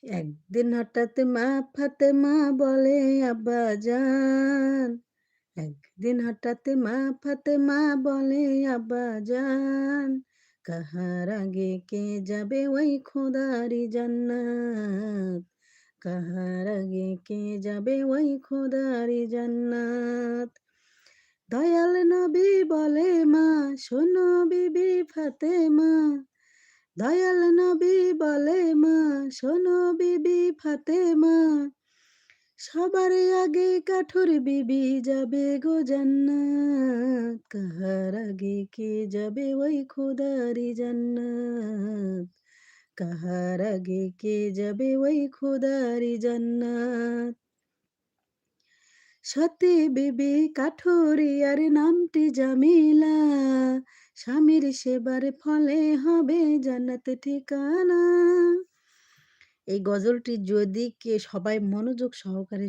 একদিন হঠাৎ মা ফাতেমা বলে আব্বাজান, একদিন হঠাৎ মা ফাতেমা বলে আব্বাজান, কাহার আগে কে যাবে ওই খোদারি জান্নাত, কাহার আগে কে যাবে ওই খোদারি জান্নাত। দয়াল নবী বলে মা শোনো বিবি ফাতেমা, দয়াল নবী বলে মা শোনো বিবি ফাতেমা, সবার আগে কাঠুর বিবি যাবে গো জান্নাত, কাহার আগে কে যাবে ওই খোদারি জান্নাত, কাহার আগে কে যাবে ওই খোদারি জান্নাত। সতী বিবি কাঠুরিয়ার নামটি জামিলা, স্বামীর সেবার ফলে হবে জান্নাত ঠিকানা। এই গজলটি যদি সবাই মনোযোগ সহকারে